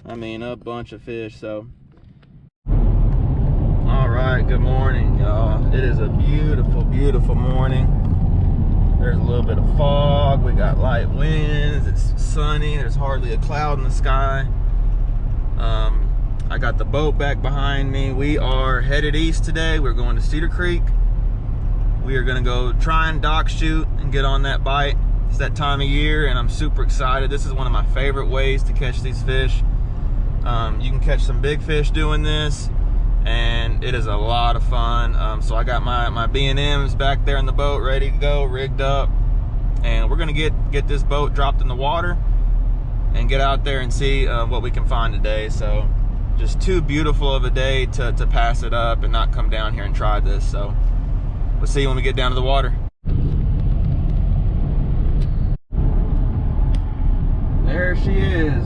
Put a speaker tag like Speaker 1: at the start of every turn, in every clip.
Speaker 1: I mean, a bunch of fish. So all right, good morning, y'all. It is a beautiful, beautiful morning. There's a little bit of fog, we got light winds, it's sunny, there's hardly a cloud in the sky. I got the boat back behind me. We are headed east today. We're going to Cedar Creek. We are gonna go try and dock shoot and get on that bite. It's that time of year and I'm super excited. This is one of my favorite ways to catch these fish. You can catch some big fish doing this and it is a lot of fun. So I got my B&Ms back there in the boat ready to go, rigged up, and we're gonna get this boat dropped in the water and get out there and see what we can find today. So just too beautiful of a day to pass it up and not come down here and try this. So we'll see you when we get down to the water. There she is.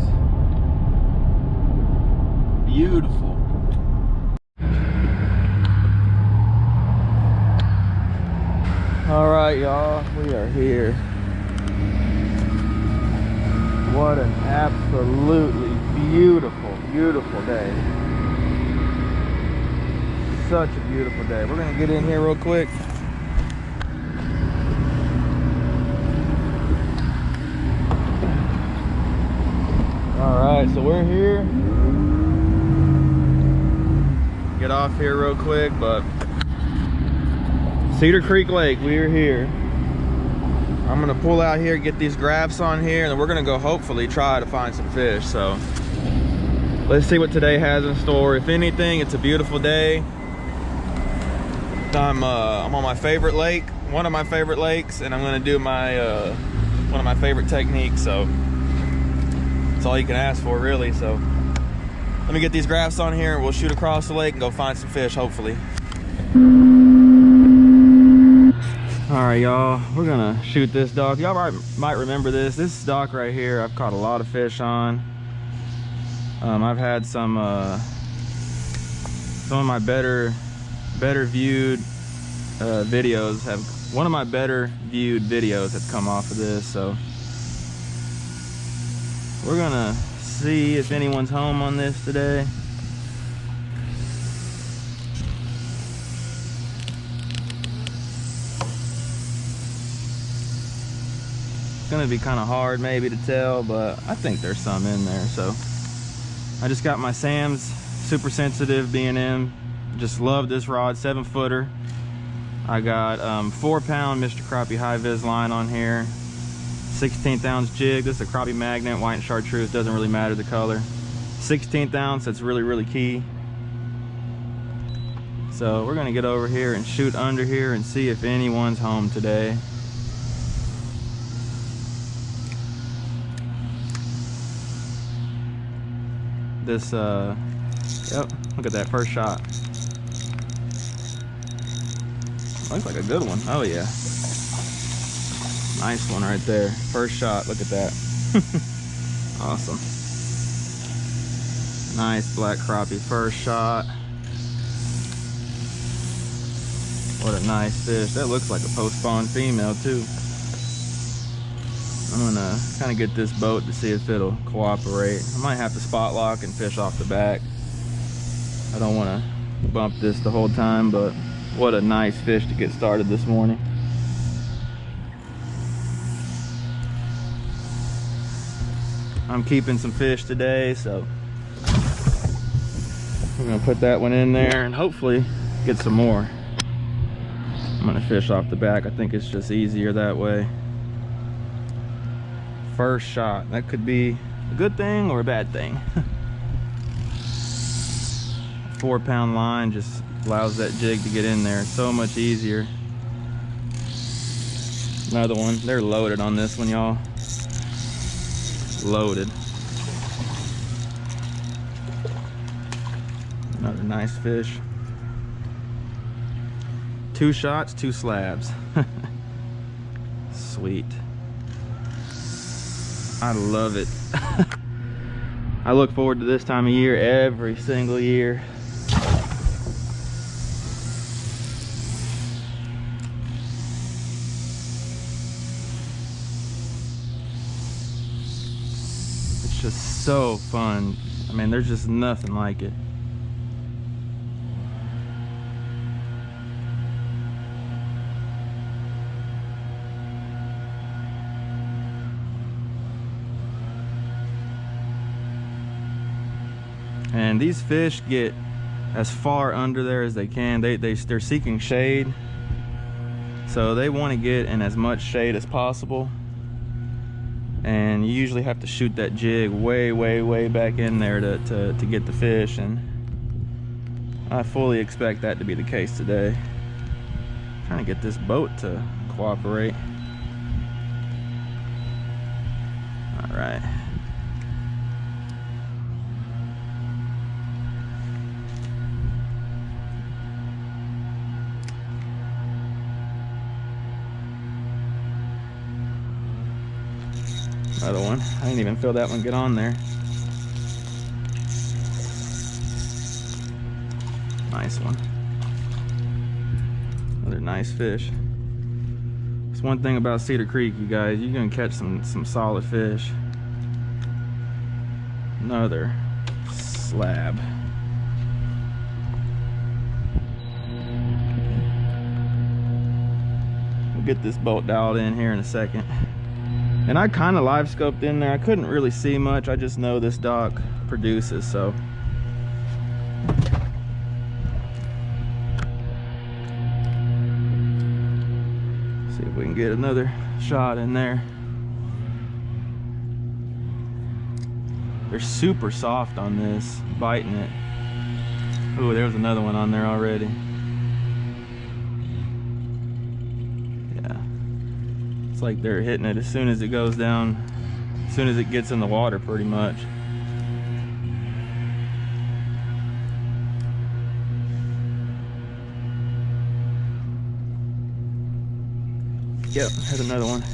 Speaker 1: Beautiful. All right, y'all, we are here. What an absolutely beautiful, beautiful day. Such a beautiful day. We're gonna get in here real quick. All right, so we're here. Get off here real quick, but Cedar Creek Lake, we are here. I'm gonna pull out here, get these graphs on here, and then we're gonna go hopefully try to find some fish. So let's see what today has in store. If anything, it's a beautiful day. I'm on my favorite lake, one of my favorite lakes, and I'm gonna do my one of my favorite techniques. So that's all you can ask for, really. So let me get these graphs on here and we'll shoot across the lake and go find some fish, hopefully. All right, y'all, we're gonna shoot this dock. Y'all might remember this. This dock right here, I've caught a lot of fish on. I've had some of my better viewed videos have, one of my better viewed videos have come off of this. So we're gonna see if anyone's home on this today. It's gonna be kind of hard maybe to tell, but I think there's some in there. So I just got my Sam's super sensitive B&M. Just love this rod, 7-footer. I got 4-pound Mr. Crappie high vis line on here, 16th ounce jig. This is a crappie magnet, white and chartreuse, doesn't really matter the color. 16th ounce, that's really, really key. So we're gonna get over here and shoot under here and see if anyone's home today. This yep, look at that first shot. Looks like a good one. Oh yeah, nice one right there. First shot, look at that. Awesome. Nice black crappie first shot. What a nice fish. That looks like a post-spawn female too. I'm gonna kind of get this boat to see if it'll cooperate. I might have to spot lock and fish off the back. I don't want to bump this the whole time, but what a nice fish to get started this morning. I'm keeping some fish today, so we're gonna put that one in there and hopefully get some more. I'm gonna fish off the back. I think it's just easier that way. First shot, that could be a good thing or a bad thing. 4-pound line just allows that jig to get in there so much easier. Another one. They're loaded on this one, y'all. Loaded. Another nice fish. 2 shots, 2 slabs. Sweet. I love it. I look forward to this time of year every single year. It's just so fun I mean, there's just nothing like it. And these fish get as far under there as they can. They're seeking shade, so they want to get in as much shade as possible. And you usually have to shoot that jig way back in there to get the fish, and I fully expect that to be the case today. I'm trying to get this boat to cooperate. All right. Another one. I didn't even feel that one get on there. Nice one. Another nice fish. It's one thing about Cedar Creek, you guys. You're gonna catch some solid fish. Another slab. We'll get this boat dialed in here in a second. And I kind of live scoped in there. I couldn't really see much. I just know this dock produces, so. See if we can get another shot in there. They're super soft on this, biting it. Ooh, there was another one on there already. It's like they're hitting it as soon as it goes down, as soon as it gets in the water, pretty much. Yep, there's another one.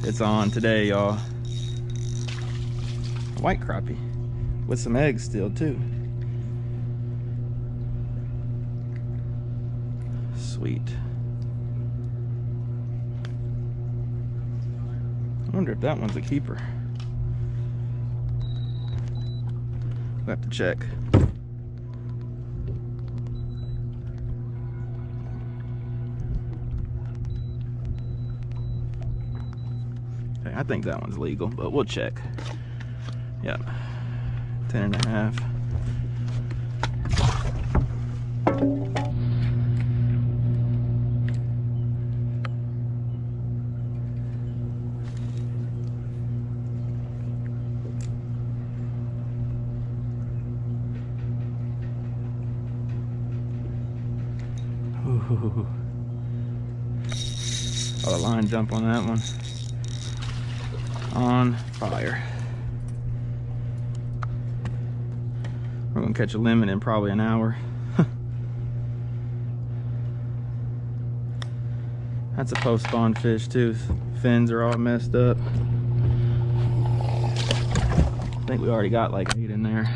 Speaker 1: It's on today, y'all. White crappie with some eggs still too. Sweet. I wonder if that one's a keeper. We'll have to check. Okay, I think that one's legal, but we'll check. Yep, 10.5. Ooh. Oh, the line jump on that one. On fire. We're gonna catch a limit in probably an hour. That's a post-spawn fish too. Fins are all messed up. I think we already got like 8 in there.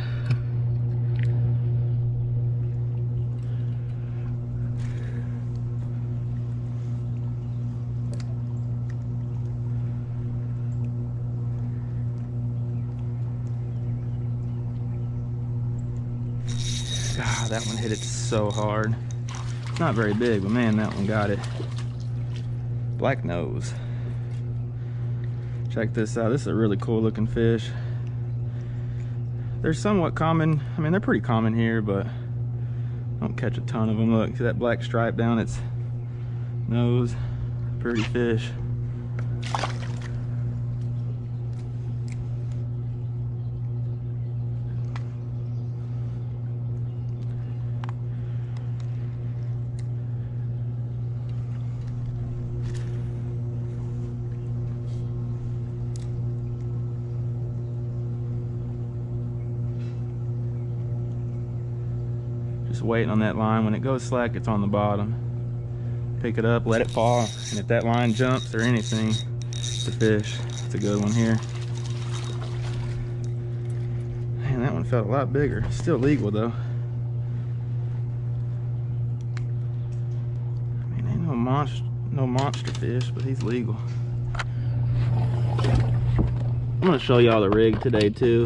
Speaker 1: God, that one hit it so hard. It's not very big, but man, that one got it. Black nose. Check this out. This is a really cool looking fish. They're somewhat common. I mean, they're pretty common here, but I don't catch a ton of them. Look, see that black stripe down its nose? Pretty fish. Just waiting on that line. When it goes slack, it's on the bottom. Pick it up, let it fall, and if that line jumps or anything, it's a fish. It's a good one here. Man, that one felt a lot bigger. Still legal though. I mean, ain't no monster fish, but he's legal. I'm gonna show y'all the rig today too.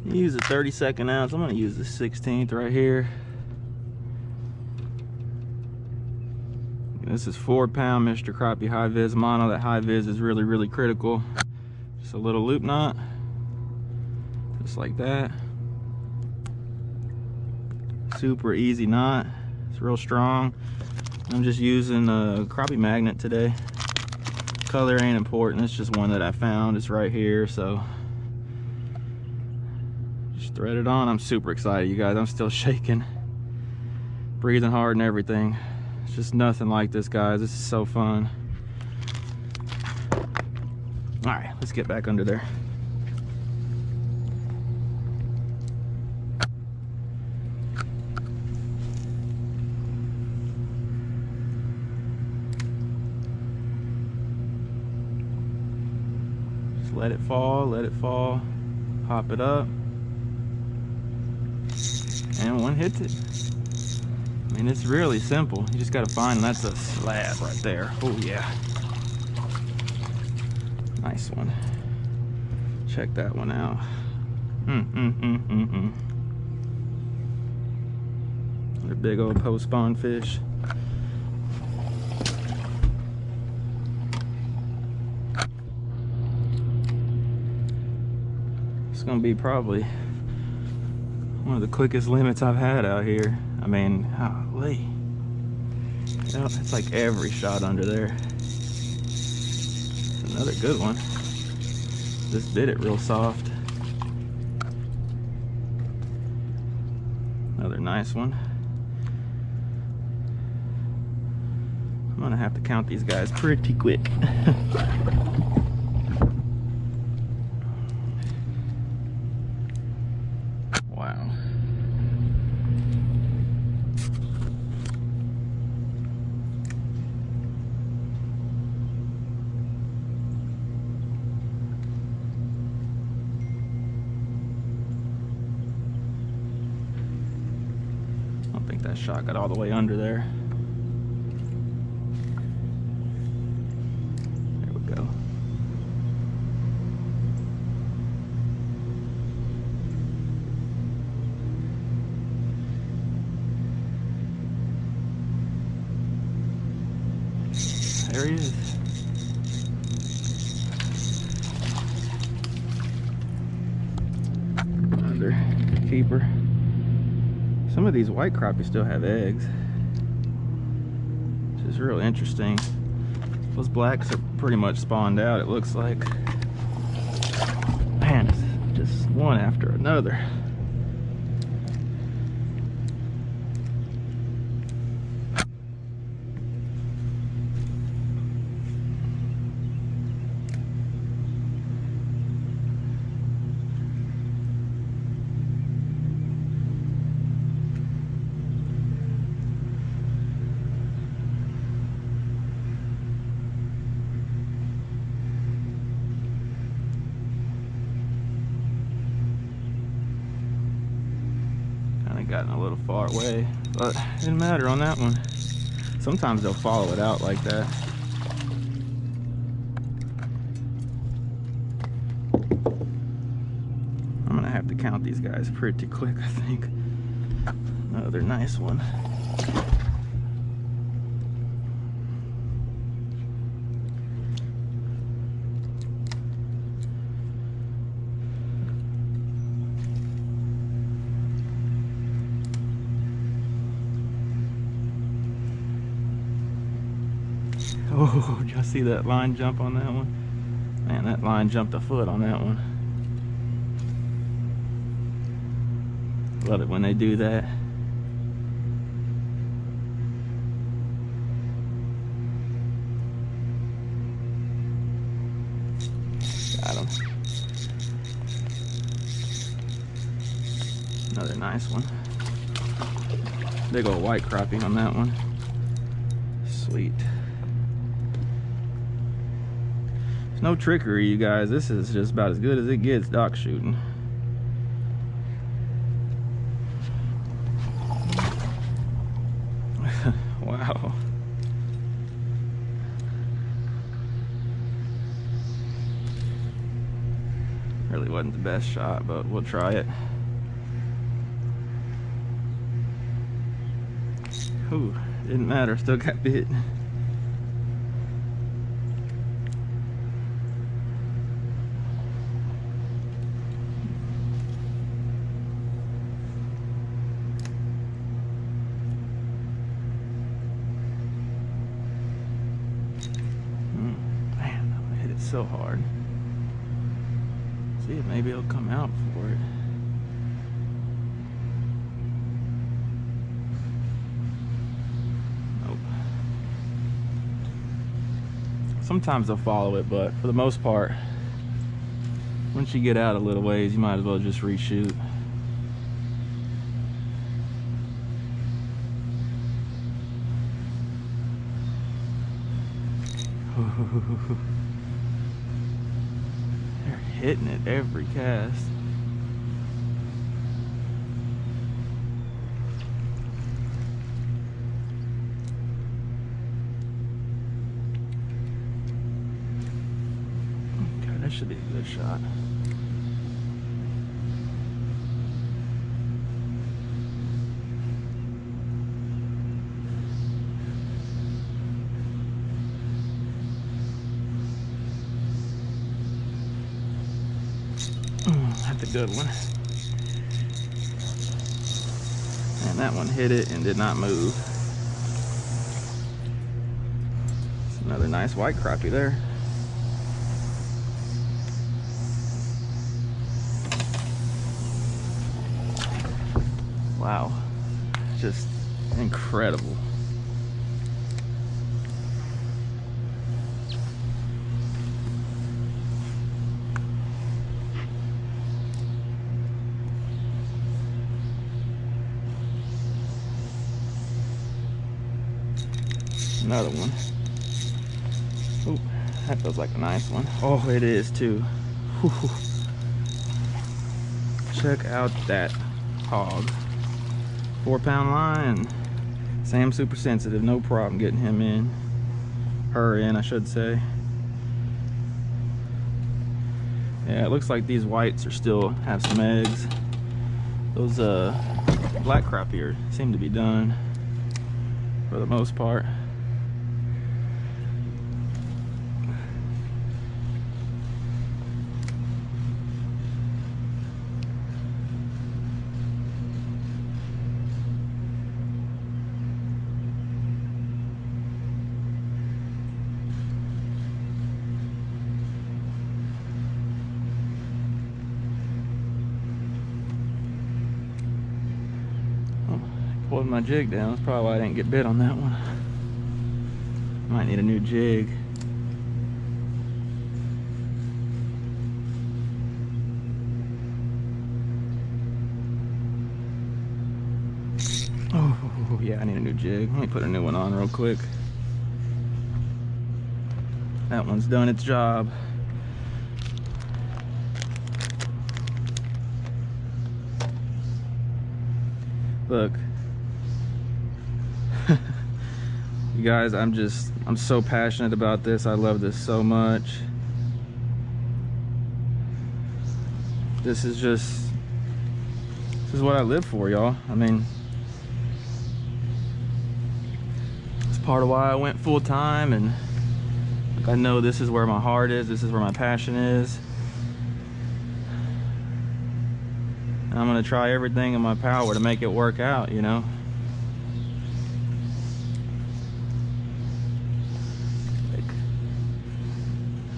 Speaker 1: Use a 32nd ounce. I'm gonna use the 16th right here. This is 4-pound Mr. Crappie high vis mono. That high vis is really critical. Just a little loop knot, just like that. Super easy knot. It's real strong. I'm just using a crappie magnet today. Color ain't important. It's just one that I found. It's right here, so just thread it on. I'm super excited, you guys. I'm still shaking, breathing hard and everything. It's just nothing like this, guys. This is so fun. All right, let's get back under there. Just let it fall, pop it up, and one hits it. I mean, it's really simple. You just gotta find, that's a slab right there. Oh yeah. Nice one. Check that one out. Another big old post spawn fish. It's gonna be probably one of the quickest limits I've had out here. I mean, holy. You know, it's like every shot under there. Another good one. Just bit it real soft. Another nice one. I'm gonna have to count these guys pretty quick. Wow. That shot got all the way under there. There we go. There he is. Another keeper. Some of these white crappie still have eggs, which is real interesting. Those blacks are pretty much spawned out, it looks like. Man, it's just one after another. Gotten a little far away, but it didn't matter on that one. Sometimes they'll follow it out like that. I'm gonna have to count these guys pretty quick, I think. Another nice one. Oh, did y'all see that line jump on that one? Man, that line jumped a foot on that one. Love it when they do that. Got him. Another nice one. Big old white crappie on that one. Sweet. There's no trickery, you guys. This is just about as good as it gets dock shooting. Wow. Really wasn't the best shot, but we'll try it. Ooh, didn't matter, still got bit. Man, I hit it so hard. See if maybe it'll come out for it. Nope. Sometimes they'll follow it, but for the most part, once you get out a little ways, you might as well just reshoot. They're hitting it every cast. Okay, that should be a good shot. That's a good one. And that one hit it and did not move. It's another nice white crappie there. Wow, just incredible. Another one. Ooh, that feels like a nice one. Oh, it is too. Whew. Check out that hog. 4-pound line. Sam's super sensitive, no problem getting him in. Her in, I should say. Yeah, it looks like these whites are still have some eggs. Those black crappie seem to be done for the most part. Pulled my jig down. That's probably why I didn't get bit on that one. Might need a new jig. Oh yeah, I need a new jig. Let me put a new one on real quick. That one's done its job. Look. You guys, I'm so passionate about this. I love this so much. This is what I live for, y'all. I mean, it's part of why I went full time, and like, I know this is where my heart is, this is where my passion is. And I'm gonna try everything in my power to make it work out, you know.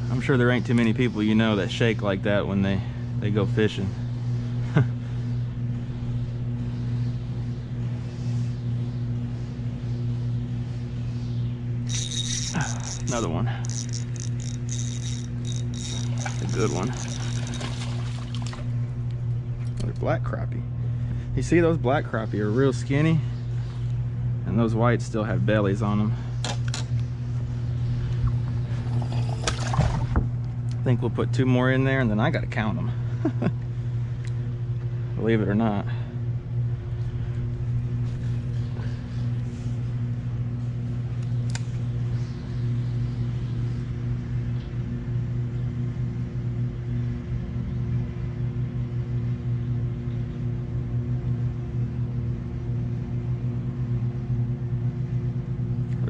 Speaker 1: I'm sure there ain't too many people you know that shake like that when they go fishing. Another one. A good one. Another black crappie. You see, those black crappie are real skinny, and those whites still have bellies on them. I think we'll put 2 more in there, and then I gotta count them. Believe it or not.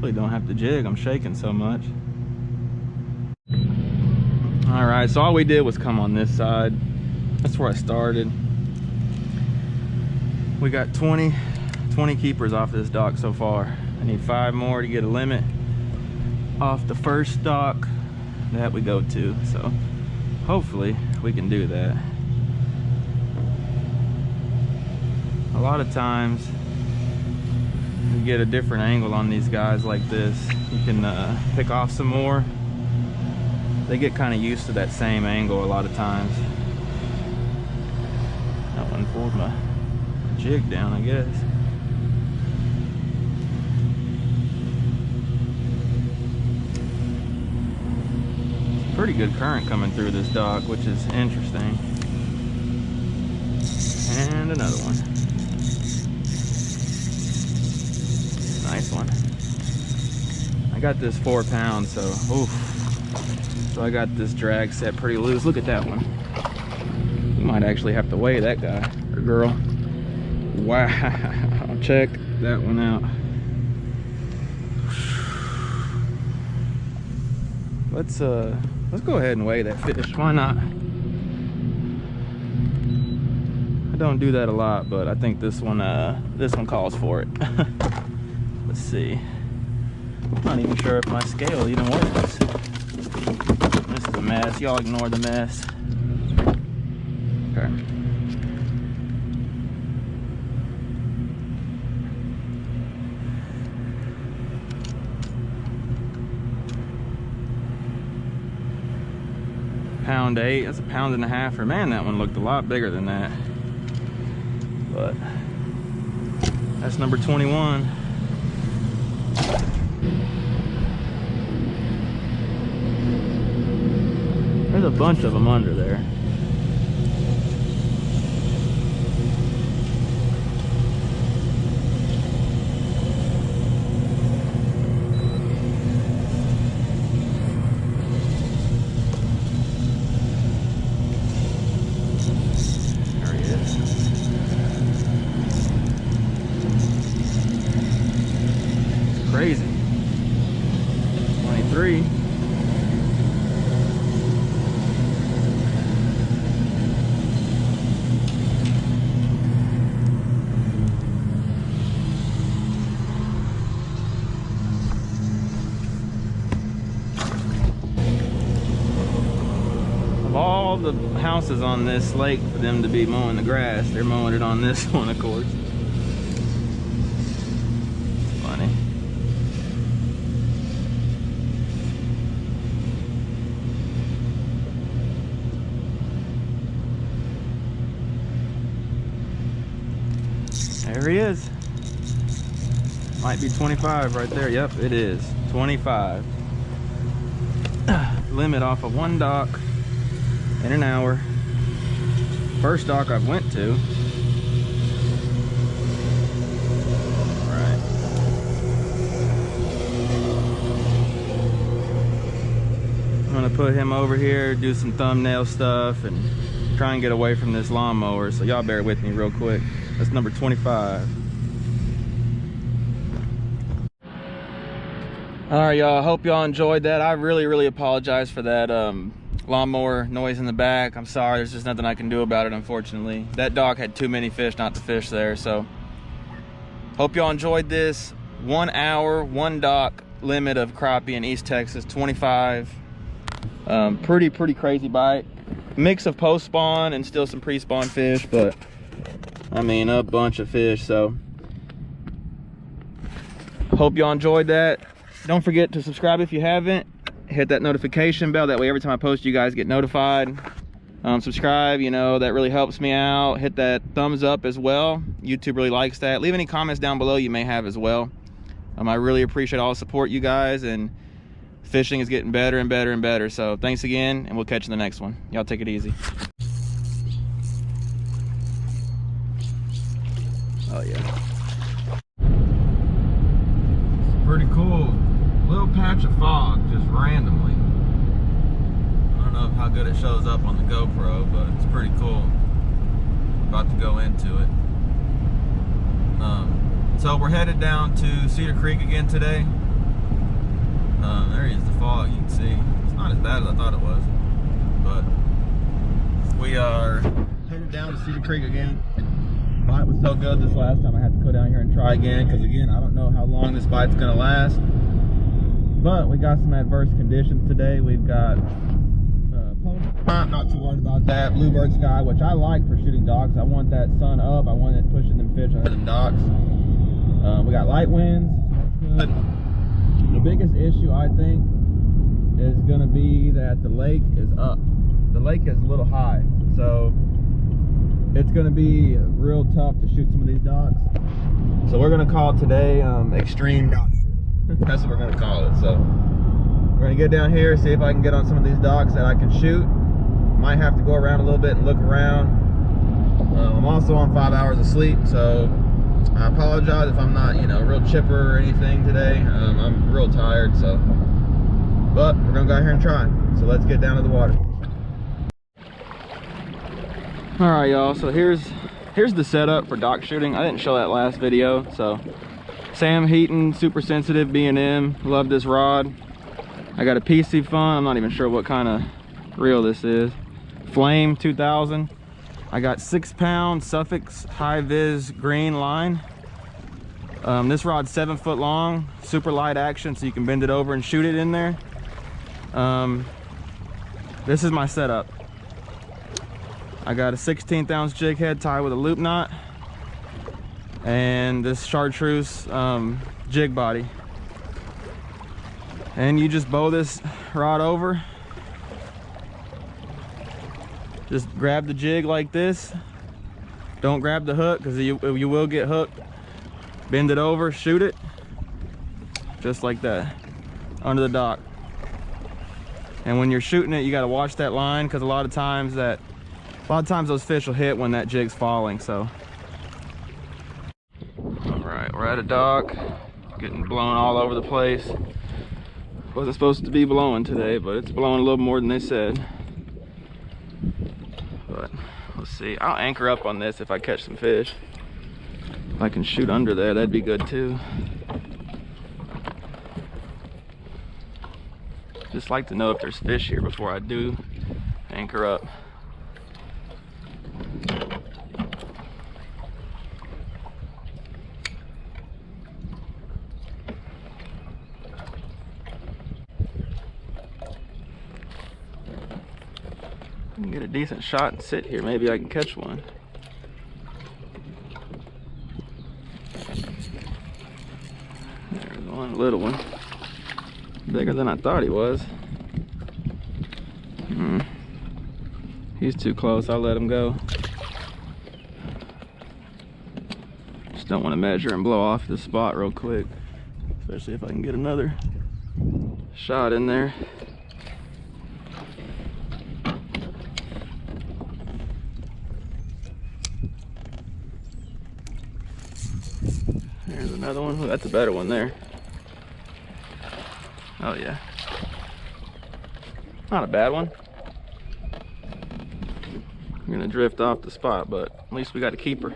Speaker 1: Hopefully don't have to jig, I'm shaking so much. All right, so all we did was come on this side. That's where I started. We got 20 keepers off this dock so far. I need 5 more to get a limit off the first dock that we go to. So hopefully we can do that. A lot of times you get a different angle on these guys like this. You can pick off some more. They get kind of used to that same angle a lot of times. That one pulled my jig down, I guess. Pretty good current coming through this dock, which is interesting. And another one. Nice one. I got this 4 pounds, so oof. So I got this drag set pretty loose. Look at that one. You might actually have to weigh that guy or girl. Wow. Check that one out. Let's go ahead and weigh that fish. Why not? I don't do that a lot, but I think this one calls for it. Let's see. I'm not even sure if my scale even works. This is a mess. Y'all ignore the mess. Okay. Pound 8. That's a 1.5 pounds. Man, that one looked a lot bigger than that. But that's number 21. There's a bunch of them under there. There he is. It's crazy. 23. All the houses on this lake for them to be mowing the grass, they're mowing it on this one, of course. It's funny. There he is. Might be 25 right there. Yep, it is 25. Limit off of one dock in an hour. First dock I've went to. Right. I'm gonna put him over here, do some thumbnail stuff, and try and get away from this lawnmower. So y'all bear with me real quick. That's number 25. All right, y'all. Hope y'all enjoyed that. I really apologize for that lawnmower noise in the back. I'm sorry, there's just nothing I can do about it, unfortunately. That dock had too many fish not to fish there. So hope y'all enjoyed this 1 hour, one dock limit of crappie in East Texas, 25. Pretty crazy bite. Mix of post spawn and still some pre-spawn fish, but I mean a bunch of fish. So hope y'all enjoyed that. Don't forget to subscribe if you haven't. Hit that notification bell, that way every time I post you guys get notified. Subscribe, you know, that really helps me out. Hit that thumbs up as well. YouTube really likes that. Leave any comments down below you may have as well. I really appreciate all the support, you guys, and fishing is getting better and better and better. So thanks again, and we'll catch you in the next one. Y'all take it easy. Oh yeah, it's pretty cool. Little patch of fog just randomly. I don't know how good it shows up on the GoPro, but it's pretty cool. About to go into it. So we're headed down to Cedar Creek again today. There is the fog, you can see. It's not as bad as I thought it was. But we are headed down to Cedar Creek again. Bite was so good this last time I had to go down here and try again, because again, I don't know how long this bite's gonna last. But we got some adverse conditions today. We've got not too worried about that. Bluebird sky, which I like for shooting docks. I want that sun up. I want it pushing them fish under the docks. We got light winds. That's good. The biggest issue, I think, is going to be that the lake is up. The lake is a little high, so it's going to be real tough to shoot some of these docks. So we're going to call today extreme dock shooting. That's what we're going to call it. So we're going to get down here, see if I can get on some of these docks that I can shoot. Might have to go around a little bit and look around. I'm also on 5 hours of sleep, so I apologize if I'm not, you know, real chipper or anything today. I'm real tired, so. But we're gonna go out here and try. So let's get down to the water. All right, y'all. So here's the setup for dock shooting. I didn't show that last video. So Sam Heaton, super sensitive B&M. Love this rod. I got a PC Fun. I'm not even sure what kind of reel this is. Flame 2000. I got 6-pound Suffix high vis green line. This rod's 7 foot long, super light action, so you can bend it over and shoot it in there. This is my setup. I got a 16th ounce jig head tied with a loop knot, and this chartreuse jig body. And you just bow this rod over. Just grab the jig like this. Don't grab the hook, because you will get hooked. Bend it over, shoot it. Just like that, under the dock. And when you're shooting it, you gotta watch that line, because a lot of times those fish will hit when that jig's falling, so. All right, we're at a dock. Getting blown all over the place. Wasn't supposed to be blowing today, but it's blowing a little more than they said. But let's see. I'll anchor up on this if I catch some fish. If I can shoot under there, that'd be good too. Just like to know if there's fish here before I do anchor up. I can get a decent shot and sit here. Maybe I can catch one. There's one little one. Bigger than I thought he was. He's too close. I'll let him go. Just don't want to measure and blow off the spot real quick. Especially if I can get another shot in there. There's another one. Oh, that's a better one there. Oh yeah. Not a bad one. I'm gonna drift off the spot, but at least we got a keeper.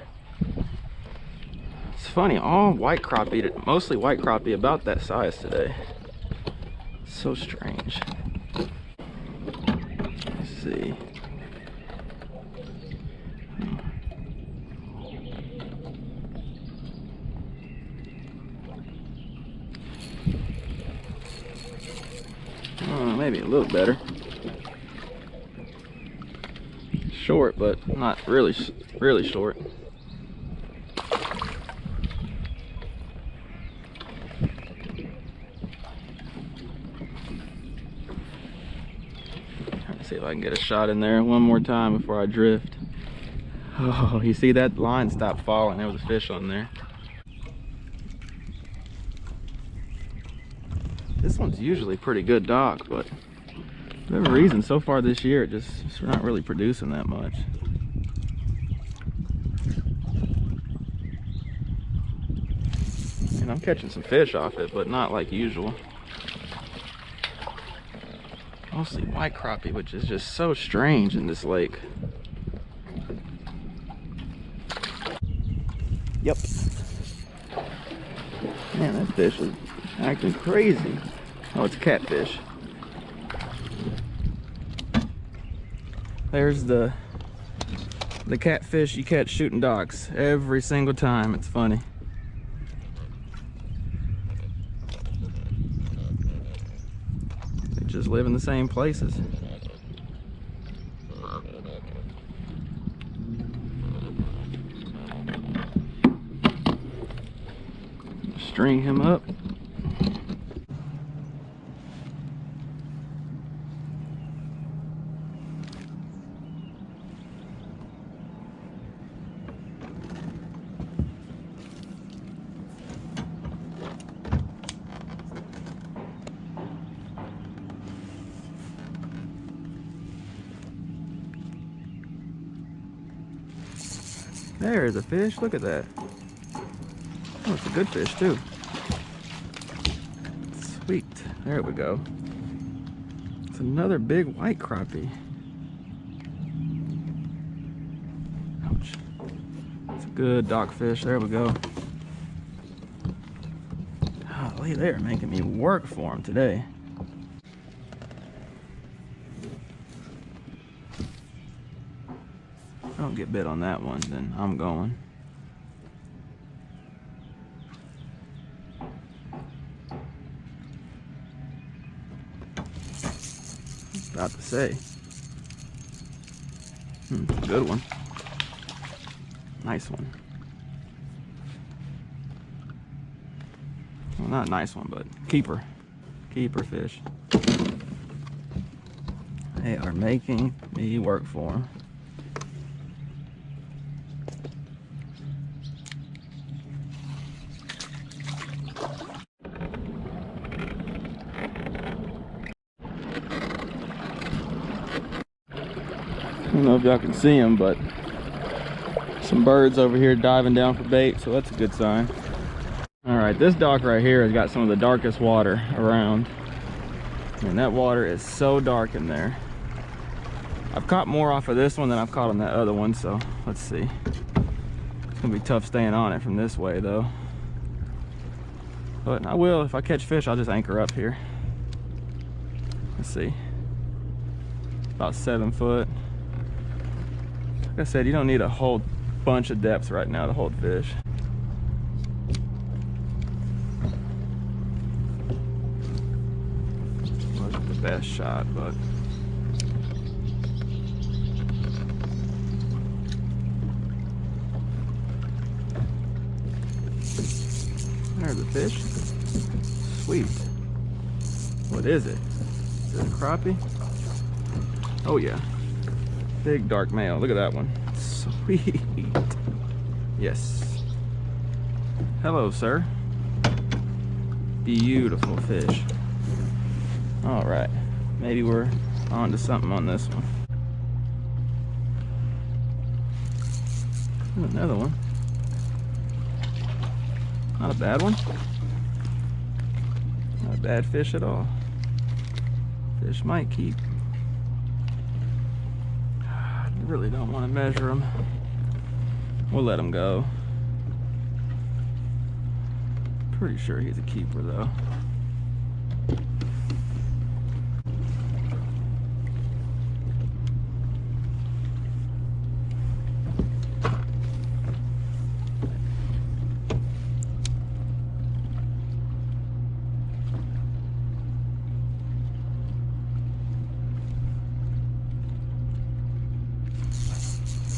Speaker 1: It's funny, all white crappie, mostly white crappie about that size today. So strange. Let's see. Maybe a little better. Short, but not really short. Trying to see if I can get a shot in there one more time before I drift. Oh, you see that line stopped falling. There was a fish on there. This one's usually pretty good dock, but for whatever reason, so far this year, it's not really producing that much. And I'm catching some fish off it, but not like usual. Mostly white crappie, which is just so strange in this lake. Yep. Man, that fish is acting crazy. Oh, it's catfish. There's the catfish you catch shooting docks every single time. It's funny. They just live in the same places. String him up. There's a fish. Look at that. Oh, it's a good fish too. Sweet. There we go. It's another big white crappie. Ouch. It's a good dock fish. There we go. Golly, they are making me work for them today. If I don't get bit on that one, then I'm going. About to say. Good one. Nice one. Well, not a nice one, but keeper. Keeper fish. They are making me work for them. I don't know if y'all can see them, but some birds over here diving down for bait, so that's a good sign. All right, this dock right here has got some of the darkest water around. And that water is so dark in there. I've caught more off of this one than I've caught on that other one, so let's see. It's gonna be tough staying on it from this way though. But I will, if I catch fish, I'll just anchor up here. Let's see. About 7 foot. Like I said, you don't need a whole bunch of depth right now to hold fish. Wasn't the best shot, but there's a fish. Sweet. What is it? Is it a crappie? Oh yeah. Big dark male. Look at that one. Sweet. Yes. Hello, sir. Beautiful fish. All right. Maybe we're on to something on this one. Ooh, another one. Not a bad one. Not a bad fish at all. Fish might keep. I really don't want to measure them. We'll let him go. Pretty sure he's a keeper though.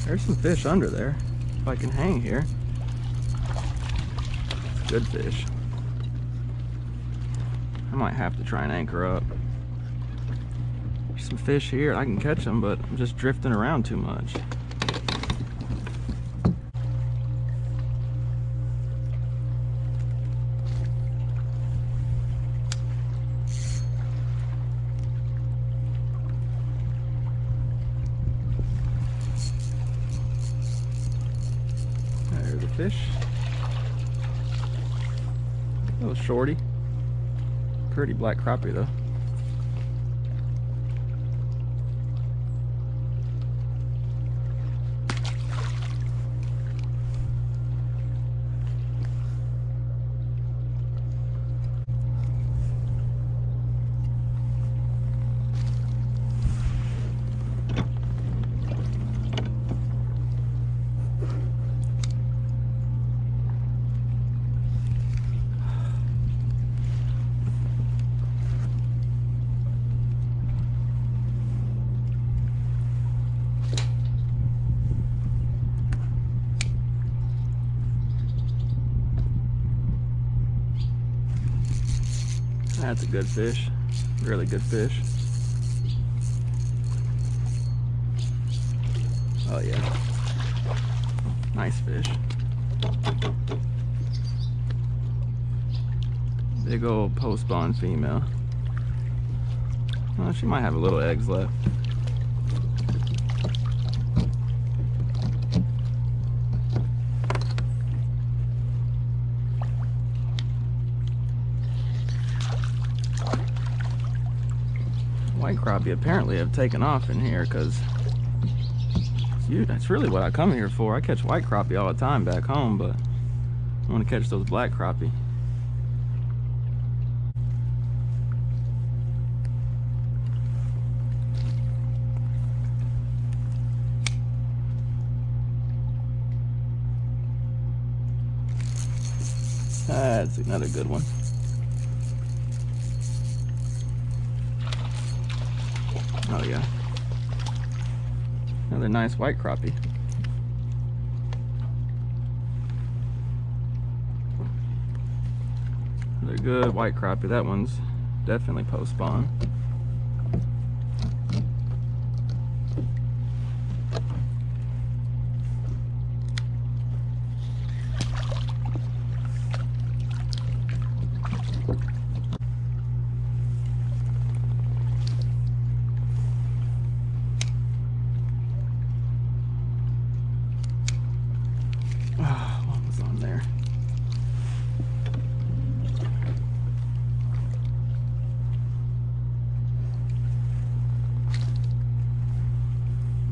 Speaker 1: There's some fish under there. If I can hang here. It's good fish. I might have to try and anchor up. There's some fish here. I can catch them, but I'm just drifting around too much. Fish. Little shorty. Pretty black crappie though. That's a good fish. Really good fish. Oh yeah. Nice fish. Big old post-spawn female. Well, she might have a little eggs left. White crappie apparently have taken off in here because that's really what I come here for. I catch white crappie all the time back home, but I want to catch those black crappie. That's another good one. Oh yeah. Another nice white crappie. Another good white crappie. That one's definitely post spawn. What was on there?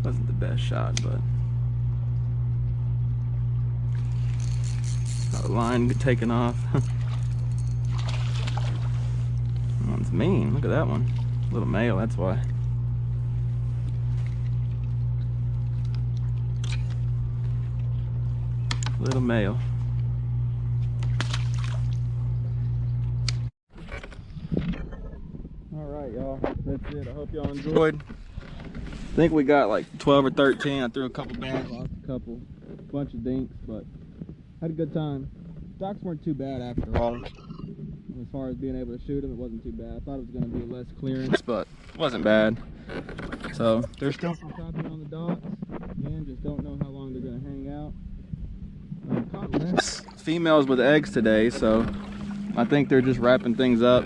Speaker 1: Wasn't the best shot, but got a line taken off. That one's mean. Look at that one. Little male, that's why. Little male. All right, y'all. That's it. I hope y'all enjoyed. I think we got like 12 or 13. I threw a couple bags, lost a couple, bunch of dinks, but had a good time. Docks weren't too bad after all. As far as being able to shoot them, it wasn't too bad. I thought it was going to be less clearance, but it wasn't bad. So there's still some crappie on the docks. Again, just don't know how long they're going to hang out. Caught less females with eggs today, so I think they're just wrapping things up.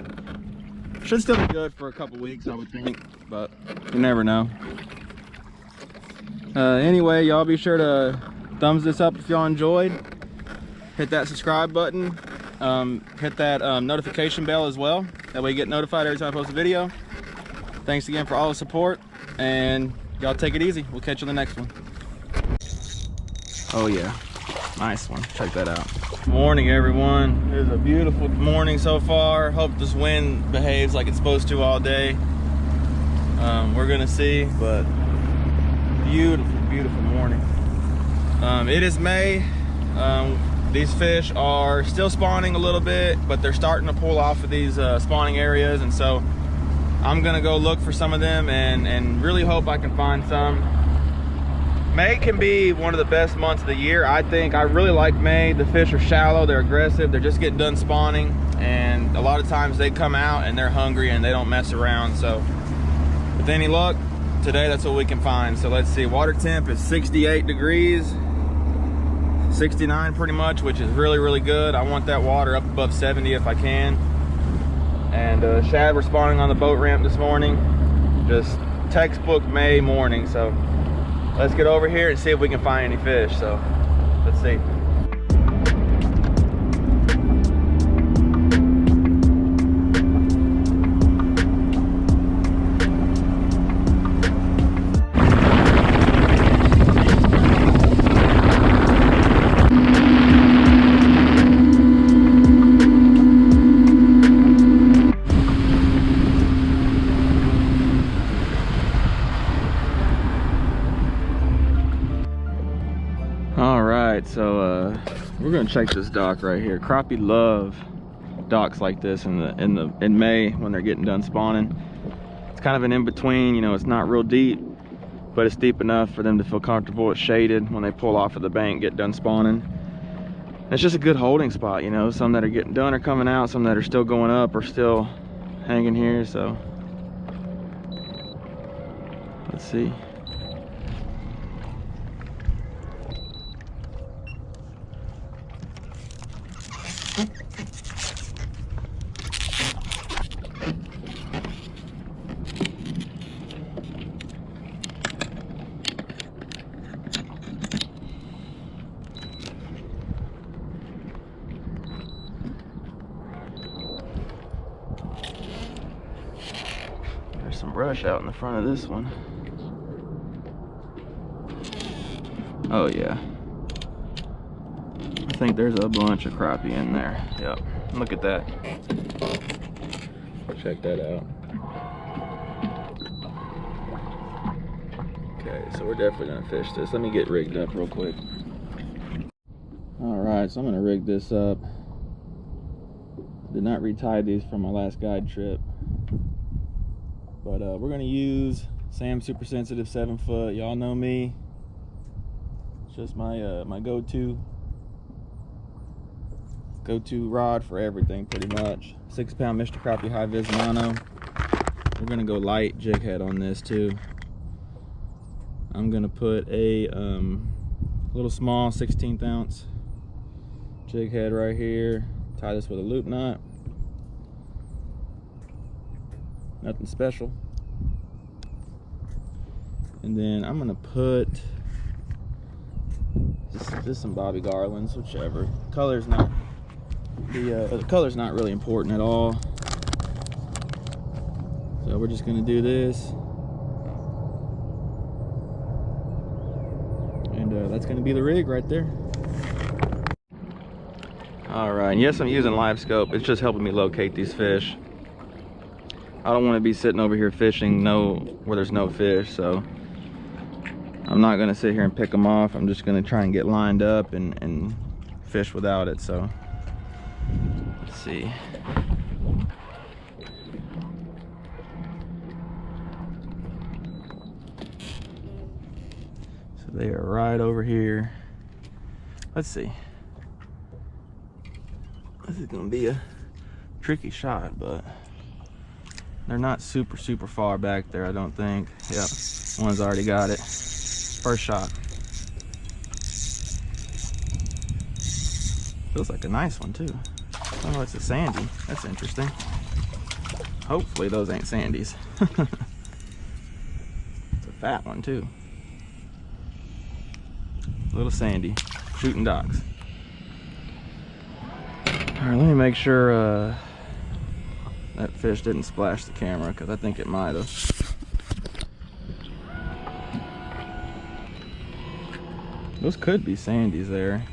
Speaker 1: Should still be good for a couple weeks, I would think, but you never know. Anyway, y'all be sure to thumbs this up if y'all enjoyed. Hit that subscribe button. Hit that notification bell as well. That way you get notified every time I post a video. Thanks again for all the support, and y'all take it easy. We'll catch you on the next one. Oh yeah. Nice one. Check that out. Morning, everyone. It is a beautiful morning so far. Hope this wind behaves like it's supposed to all day. We're gonna see, but beautiful, beautiful morning. It is May. These fish are still spawning a little bit, but they're starting to pull off of these spawning areas, and so I'm gonna go look for some of them and really hope I can find some. May can be one of the best months of the year, I think. I really like May. The fish are shallow, they're aggressive, they're just getting done spawning, and a lot of times they come out and they're hungry and they don't mess around. So with any luck, today that's what we can find. So let's see, water temp is 68 degrees, 69 pretty much, which is really, really good. I want that water up above 70 if I can. And shad were spawning on the boat ramp this morning. Just textbook May morning, so let's get over here and see if we can find any fish. So let's see. So we're gonna check this dock right here. Crappie love docks like this in May when they're getting done spawning. It's kind of an in-between, you know, it's not real deep, but it's deep enough for them to feel comfortable. It's shaded when they pull off of the bank, get done spawning. It's just a good holding spot, you know. Some that are getting done are coming out, some that are still going up are still hanging here, so let's see. There's some brush out in the front of this one. Oh yeah, I think there's a bunch of crappie in there. Yep, look at that. Check that out. Okay, so we're definitely gonna fish this. Let me get rigged up real quick. All right, so I'm gonna rig this up. Did not retie these from my last guide trip, but we're gonna use Sam Super Sensitive 7-foot. Y'all know me. It's just my my go-to rod for everything, pretty much. 6-pound Mr. Crappie High Vis Mono. We're gonna go light jig head on this too. I'm gonna put a little small 16th ounce jig head right here. Tie this with a loop knot. Nothing special. And then I'm gonna put just some Bobby Garlands, whichever. Color's not the color's not really important at all. So we're just gonna do this, and that's gonna be the rig right there. All right, and yes, I'm using live scope. It's just helping me locate these fish. I don't want to be sitting over here fishing where there's no fish, so I'm not gonna sit here and pick them off. I'm just gonna try and get lined up and fish without it. So let's see. So they are right over here. Let's see. This is gonna be a tricky shot, but they're not super far back there, I don't think. Yep, one's already got it. First shot. Feels like a nice one too. Oh, it's a sandy. That's interesting. Hopefully those ain't sandies. It's a fat one too. Little sandy. Shooting docks. All right, let me make sure that fish didn't splash the camera, because I think it might have. Those could be sandies there.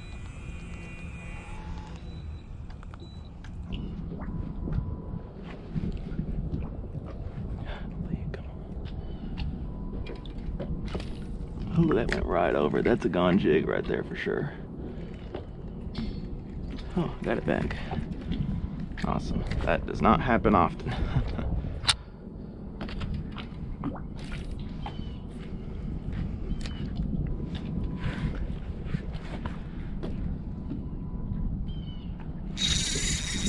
Speaker 1: Oh, that went right over. That's a gone jig right there for sure. Oh, got it back. Awesome. That does not happen often.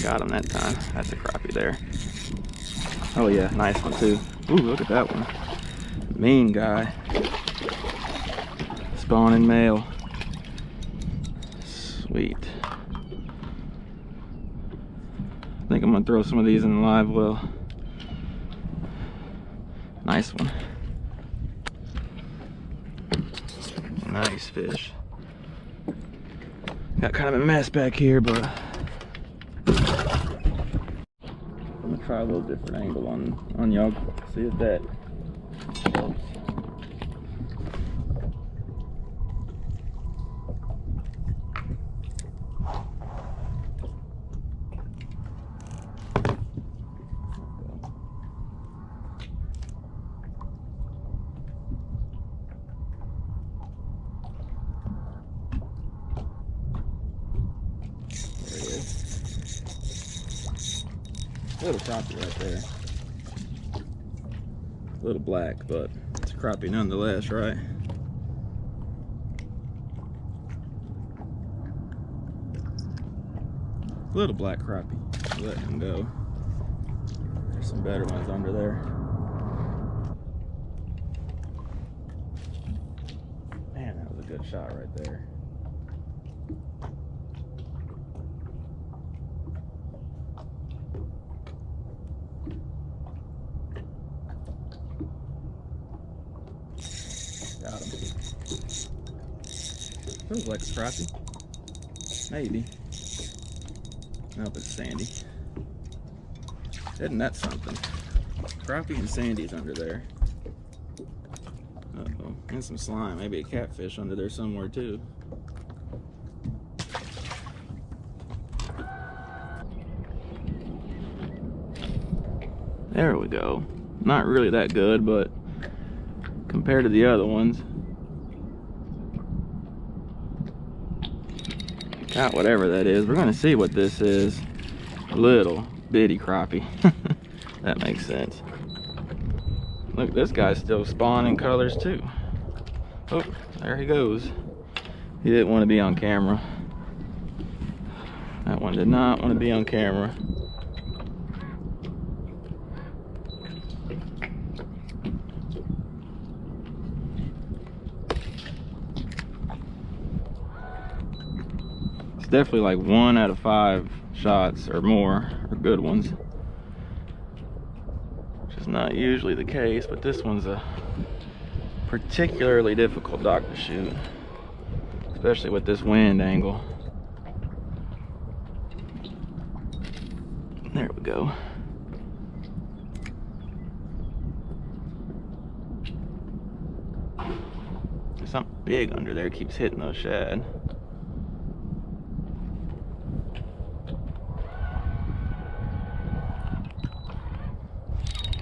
Speaker 1: Got him that time. That's a crappie there. Oh yeah, nice one too. Ooh, look at that one. Mean guy. Spawning male. Sweet. I think I'm gonna throw some of these in the live well. Nice one. Nice fish. Got kind of a mess back here, but I'm gonna try a little different angle on y'all. See if that helps. Little crappie right there. A little black, but it's a crappie nonetheless, right? Little black crappie. Let him go. There's some better ones under there. Man, that was a good shot right there. Got him. Feels like a crappie. Maybe. Nope, it's sandy. Isn't that something? Crappie and sandy's under there. Uh-oh. And some slime. Maybe a catfish under there somewhere too. There we go. Not really that good, but compared to the other ones, got whatever that is. We're gonna see what this is. A little bitty crappie. That makes sense. Look, this guy's still spawning colors too. Oh, there he goes. He didn't want to be on camera. That one did not want to be on camera. Definitely like 1 out of 5 shots or more are good ones, which is not usually the case, but this one's a particularly difficult dock to shoot, especially with this wind angle. There we go. There's something big under there, keeps hitting those shad.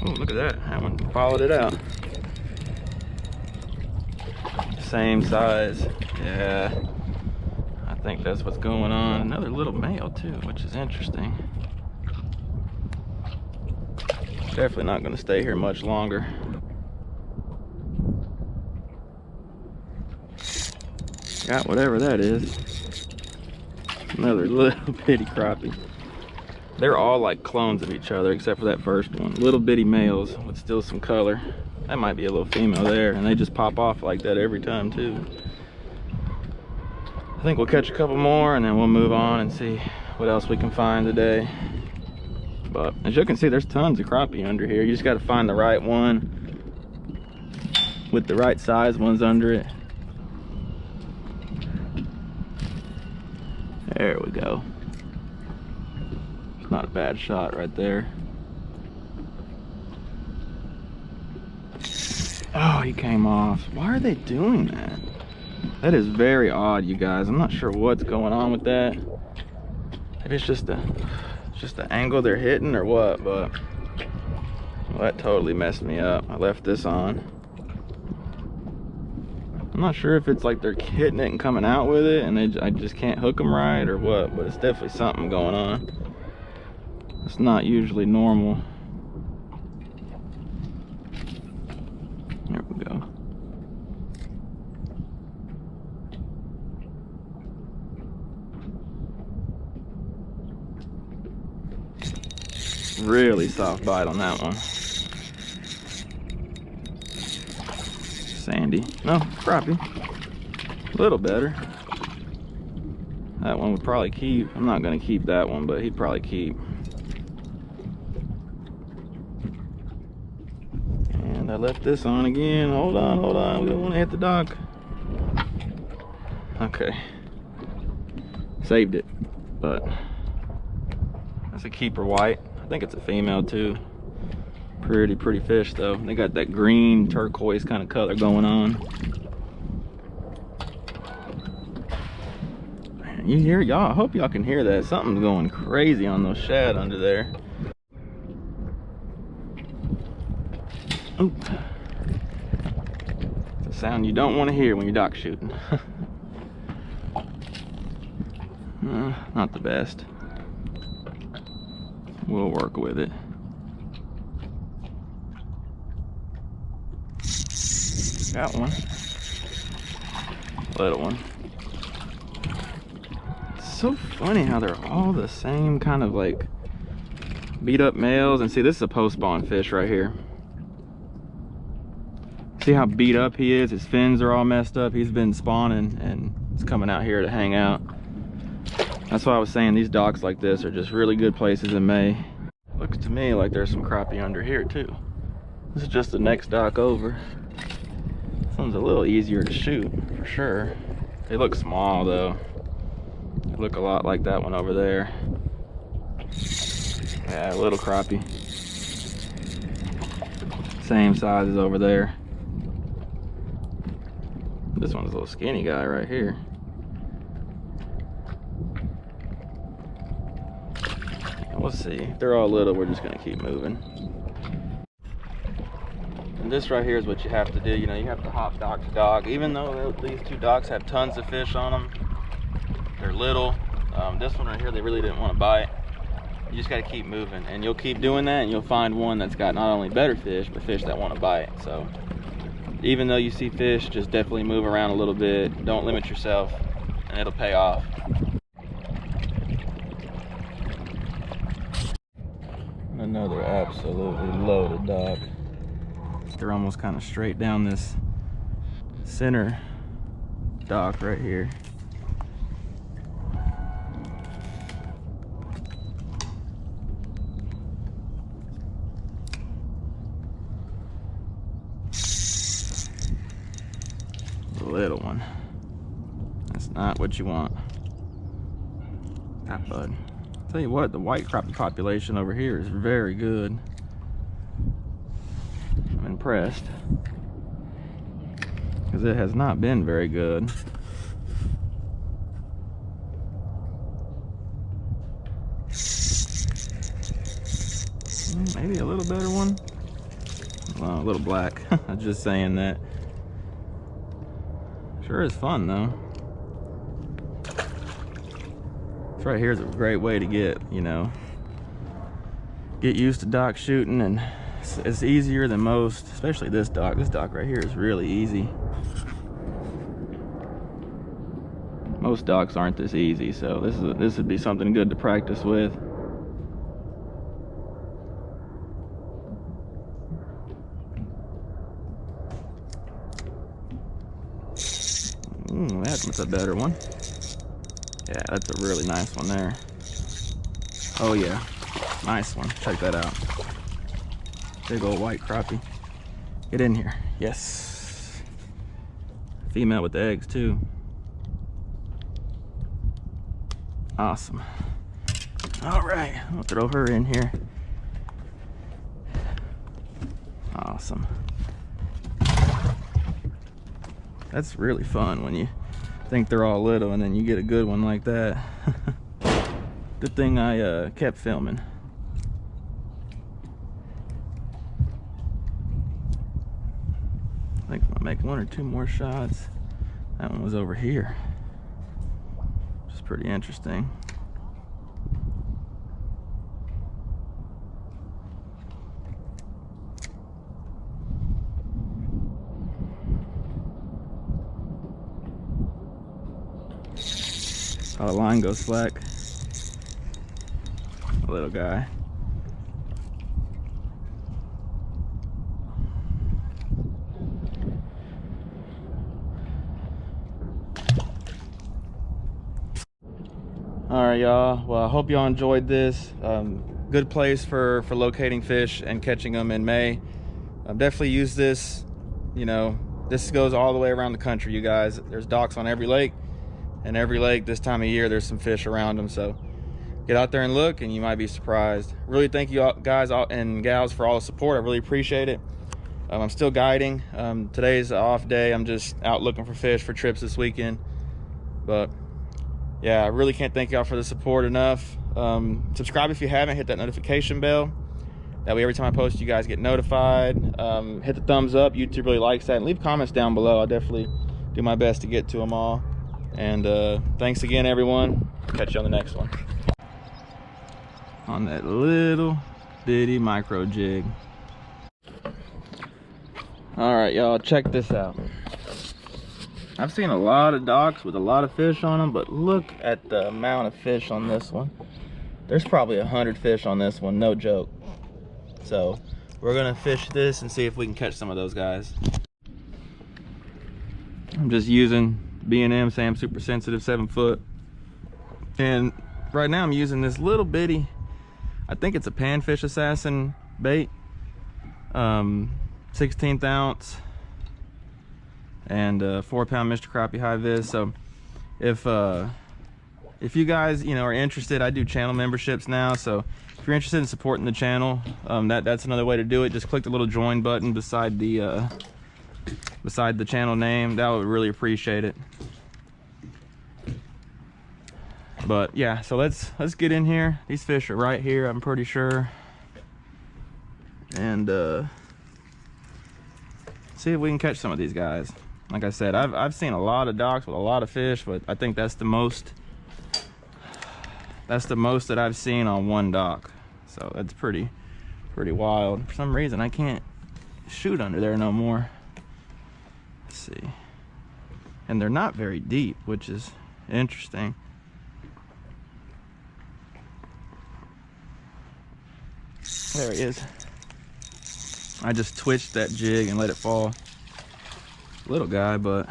Speaker 1: Oh, look at that. That one followed it out. Same size. Yeah. I think that's what's going on. Another little male too, which is interesting. Definitely not going to stay here much longer. Got whatever that is. Another little bitty crappie. They're all like clones of each other except for that first one. Little bitty males with still some color. That might be a little female there, and they just pop off like that every time too. I think we'll catch a couple more and then we'll move on and see what else we can find today. But as you can see, there's tons of crappie under here. You just got to find the right one with the right size ones under it. There we go. Not a bad shot right there. Oh, he came off. Why are they doing that? That is very odd, you guys. I'm not sure what's going on with that. Maybe it's just the angle they're hitting or what, but well, that totally messed me up. I left this on. I'm not sure if it's like they're hitting it and coming out with it and I just can't hook them right or what, but it's definitely something going on. It's not usually normal. There we go. Really soft bite on that one. Sandy. No, crappie. A little better. That one would probably keep. I'm not going to keep that one, but he'd probably keep. I left this on again. Hold on. We don't want to hit the dock. Okay. Saved it. But that's a keeper white. I think it's a female too. Pretty fish though. They got that green turquoise kind of color going on. Man, you hear y'all? I hope y'all can hear that. Something's going crazy on those shad under there. Oop. It's a sound you don't want to hear when you're dock shooting. Not the best. We'll work with it. Got one. Little one. It's so funny how they're all the same kind of like Beat up males, and see, this is a post spawn fish right here. See how beat up he is? His fins are all messed up. He's been spawning and he's coming out here to hang out. That's why I was saying these docks like this are just really good places in May. Looks to me like there's some crappie under here too. This is just the next dock over. This one's a little easier to shoot for sure. They look small though. They look a lot like that one over there. Yeah, a little crappie. Same size as over there. This one's a little skinny guy right here. We'll see. If they're all little, we're just gonna keep moving. And this right here is what you have to do. You know, you have to hop dock to dock. Even though these two docks have tons of fish on them, they're little. This one right here, they really didn't want to bite. You just got to keep moving, and you'll keep doing that, and you'll find one that's got not only better fish, but fish that want to bite. So even though you see fish, just definitely move around a little bit. Don't limit yourself, and it'll pay off. Another absolutely loaded dock. They're almost kind of straight down this center dock right here. Little one. That's not what you want. That bud. Tell you what, the white crappie population over here is very good. I'm impressed, because it has not been very good. Maybe a little better one. Well, a little black. I'm just saying that. Sure is fun though. This right here is a great way to get, you know, get used to dock shooting, and it's easier than most, especially this dock. This dock right here is really easy. Most docks aren't this easy, so this would be something good to practice with. That's a better one. Yeah, that's a really nice one there. Oh yeah, nice one. Check that out. Big old white crappie. Get in here. Yes. Female with the eggs too. Awesome. All right, I'll throw her in here. Awesome. That's really fun when you think they're all little and then you get a good one like that. Good thing I kept filming. I think I'll make one or two more shots. That one was over here, which is pretty interesting. Oh, the line goes slack. A little guy. All right, y'all. Well, I hope y'all enjoyed this. Good place for locating fish and catching them in May. Definitely use this. You know, this goes all the way around the country, you guys. There's docks on every lake. And every lake this time of year, there's some fish around them. So get out there and look, and you might be surprised. Really thank you all, guys and gals, for all the support. I really appreciate it. I'm still guiding. Today's an off day. I'm just out looking for fish for trips this weekend. But yeah, I really can't thank y'all for the support enough. Subscribe if you haven't. Hit that notification bell. That way every time I post, you guys get notified. Hit the thumbs up. YouTube really likes that. And leave comments down below. I'll definitely do my best to get to them all. And thanks again, everyone. Catch you on the next one. On that little bitty micro jig. All right, y'all, check this out. I've seen a lot of docks with a lot of fish on them, but look at the amount of fish on this one. There's probably 100 fish on this one, no joke. So we're gonna fish this and see if we can catch some of those guys. I'm just using B&M Sam Super Sensitive 7-foot. And right now I'm using this little bitty, I think it's a panfish assassin bait, 16th ounce and 4-pound Mr. Crappie high vis. So if you guys, you know, are interested, I do channel memberships now. So if you're interested in supporting the channel, that's another way to do it. Just click the little join button beside the channel name. That would really appreciate it. But yeah, so let's get in here. These fish are right here, I'm pretty sure. And see if we can catch some of these guys. Like I said, I've seen a lot of docks with a lot of fish, but I think that's the most that I've seen on one dock. So that's pretty wild. For some reason I can't shoot under there no more. Let's see. And they're not very deep, which is interesting. There he is. I just twitched that jig and let it fall. Little guy, but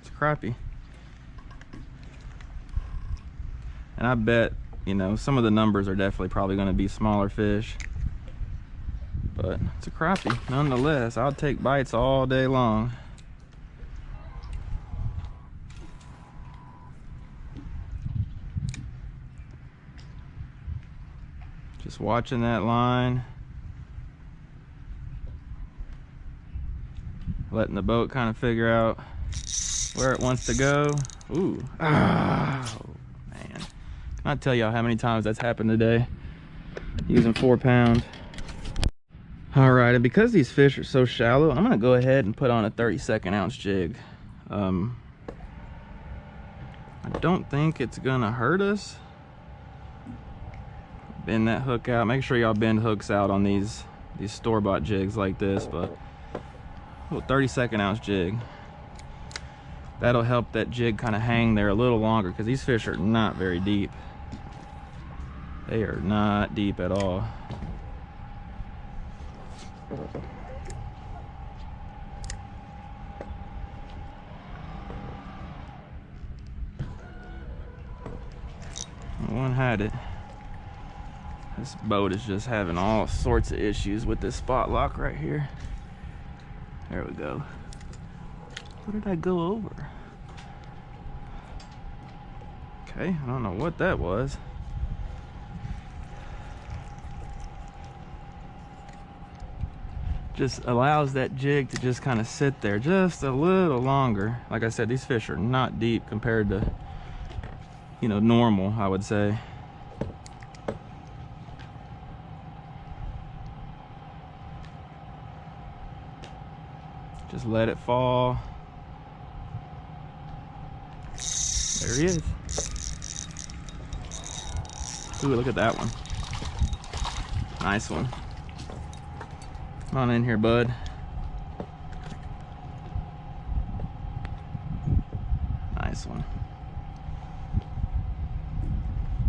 Speaker 1: it's a crappie. And I bet, you know, some of the numbers are definitely probably going to be smaller fish. But it's a crappie nonetheless. I'll take bites all day long. Just watching that line, letting the boat kind of figure out where it wants to go. Ooh, oh man, can I tell y'all how many times that's happened today using 4-pound. All right, and because these fish are so shallow, I'm gonna go ahead and put on a 32nd ounce jig. I don't think it's gonna hurt us. Bend that hook out. Make sure y'all bend hooks out on these store-bought jigs like this. But a little 32nd ounce jig, that'll help that jig kind of hang there a little longer, because these fish are not very deep. They are not deep at all. One had it. This boat is just having all sorts of issues with this spot lock right here. There we go. Where did I go over? Okay, I don't know what that was. Just allows that jig to just kind of sit there just a little longer. Like I said, these fish are not deep compared to, you know, normal, I would say. Just let it fall. There he is. Ooh, look at that one. Nice one. Come on in here, bud. Nice one.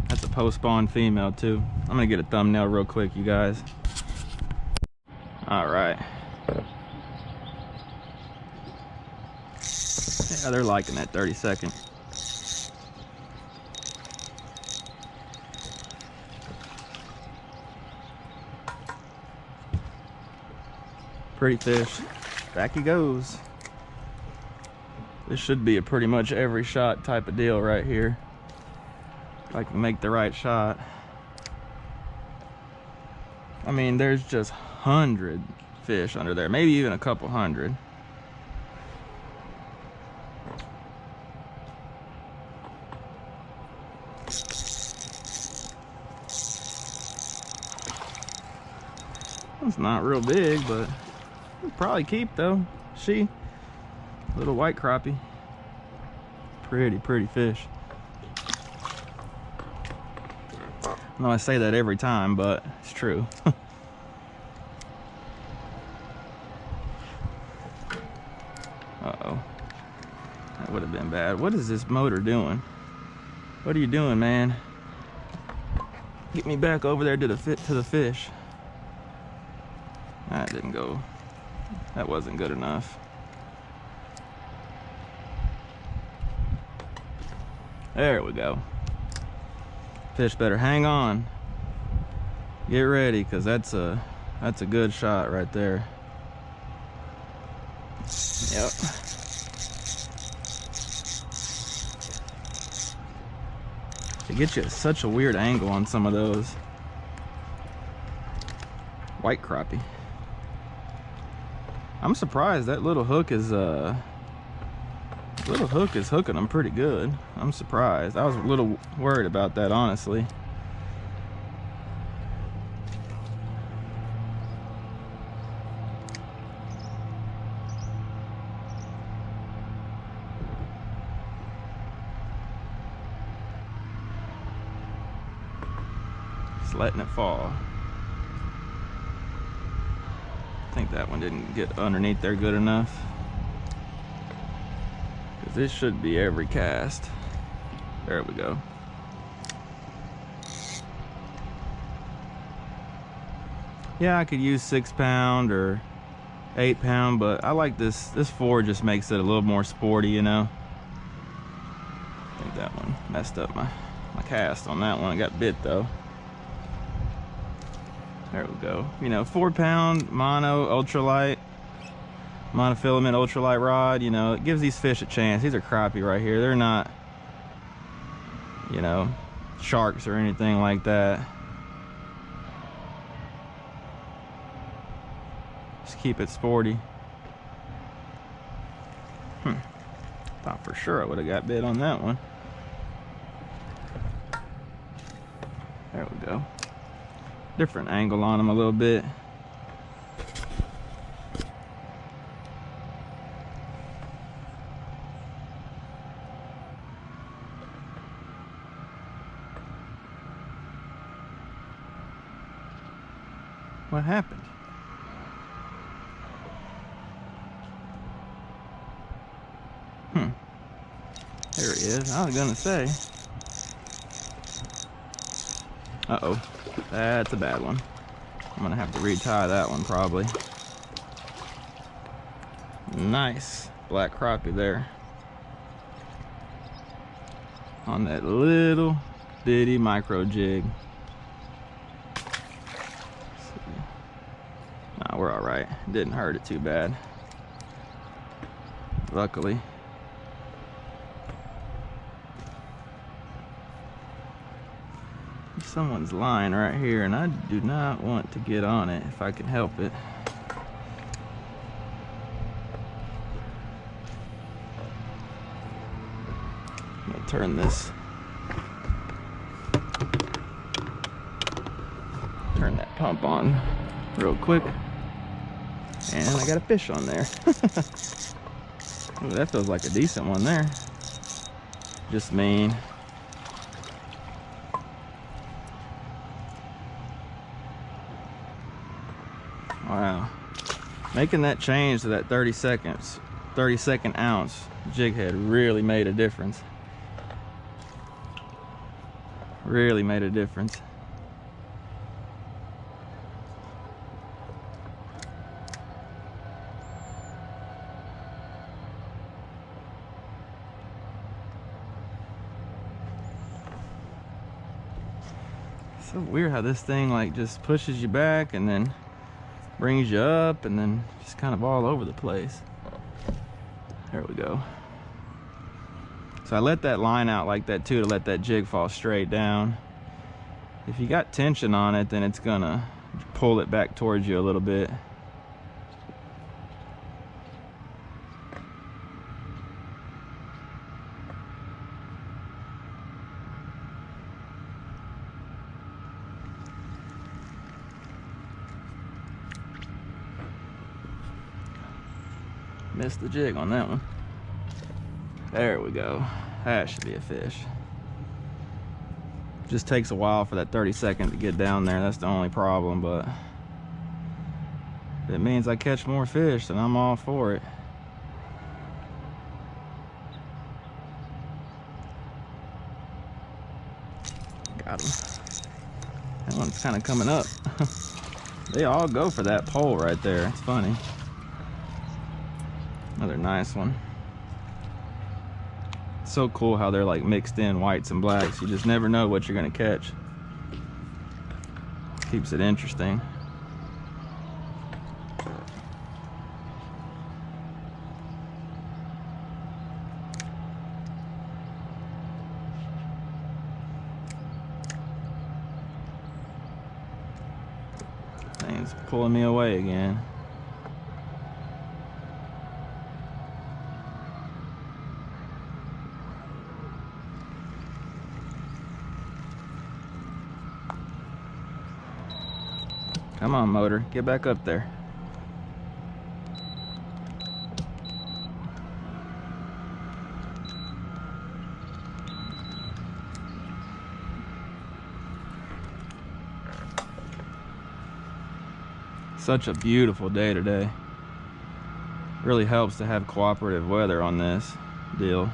Speaker 1: That's a post-spawn female too. I'm gonna get a thumbnail real quick, you guys. All right. Yeah, they're liking that 32nd. Pretty fish. Back he goes. This should be a pretty much every shot type of deal right here. If I can make the right shot. I mean, there's just 100 fish under there, maybe even a couple hundred. It's not real big, but we'll probably keep though. Little white crappie. Pretty fish. I know I say that every time, but it's true. Uh-oh. That would have been bad. What is this motor doing? What are you doing, man? get me back over there to the fish. That didn't go. That wasn't good enough. There we go. Fish better hang on. Get ready, because that's a good shot right there. Yep. It gets you at such a weird angle on some of those. White crappie. I'm surprised that little hook is hooking them pretty good. I'm surprised. I was a little worried about that, honestly. Just letting it fall. I think that one didn't get underneath there good enough. This should be every cast. There we go. Yeah, I could use 6 pound or 8 pound, but I like this. This 4 just makes it a little more sporty, you know. I think that one messed up my cast on that one. I got bit though. There we go. You know, 4 pound mono ultralight. Monofilament ultralight rod, you know, it gives these fish a chance. These are crappie right here. They're not, you know, sharks or anything like that. Just keep it sporty. Thought for sure I would have got bit on that one. There we go. Different angle on them a little bit. What happened? There he is. I was gonna say. Uh-oh. That's a bad one. I'm gonna have to retie that one probably. Nice black crappie there. On that little bitty micro jig. Nah, we're all right. Didn't hurt it too bad. Luckily. Someone's lying right here, and I do not want to get on it if I can help it. I'm gonna turn that pump on real quick, and I got a fish on there. Ooh, that feels like a decent one there. Just mean. Wow, making that change to that 30-second ounce jig head really made a difference. Really made a difference. So weird how this thing like just pushes you back and then brings you up and then just kind of all over the place. There we go. So I let that line out like that too to let that jig fall straight down. If you got tension on it, then it's gonna pull it back towards you a little bit. Missed the jig on that one. There we go. That should be a fish. Just takes a while for that 30-second to get down there. That's the only problem, but if it means I catch more fish, then I'm all for it. Got him. That one's kind of coming up. They all go for that pole right there. It's funny. Another nice one. It's so cool how they're like mixed in whites and blacks. You just never know what you're gonna catch. Keeps it interesting. Thing's pulling me away again. Come on, motor, get back up there. Such a beautiful day today. Really helps to have cooperative weather on this deal.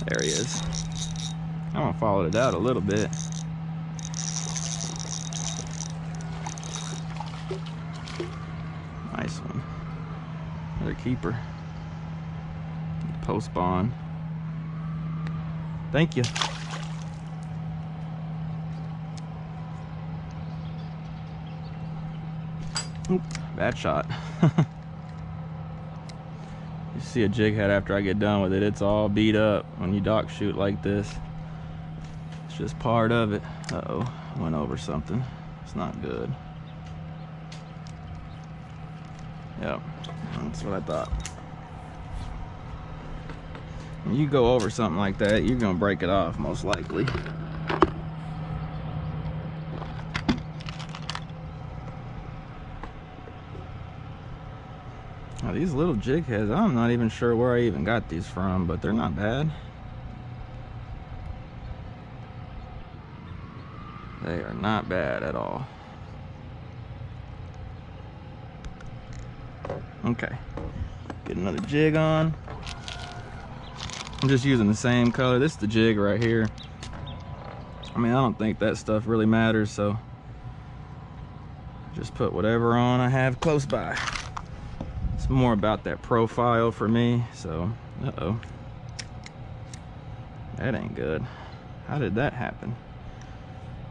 Speaker 1: There he is. I'm gonna follow it out a little bit. Nice one. Another keeper. Post bond. Thank you. Oop, bad shot. You see a jig head after I get done with it, it's all beat up when you dock shoot like this. It's just part of it. Uh-oh, went over something. It's not good. Yep, that's what I thought. When you go over something like that, you're gonna break it off most likely. Now these little jig heads, I'm not even sure where I even got these from, but they're not bad. They are not bad at all. Okay, get another jig on. I'm just using the same color. This is the jig right here. I mean, I don't think that stuff really matters, so just put whatever on I have close by. It's more about that profile for me, so, uh-oh. That ain't good. How did that happen?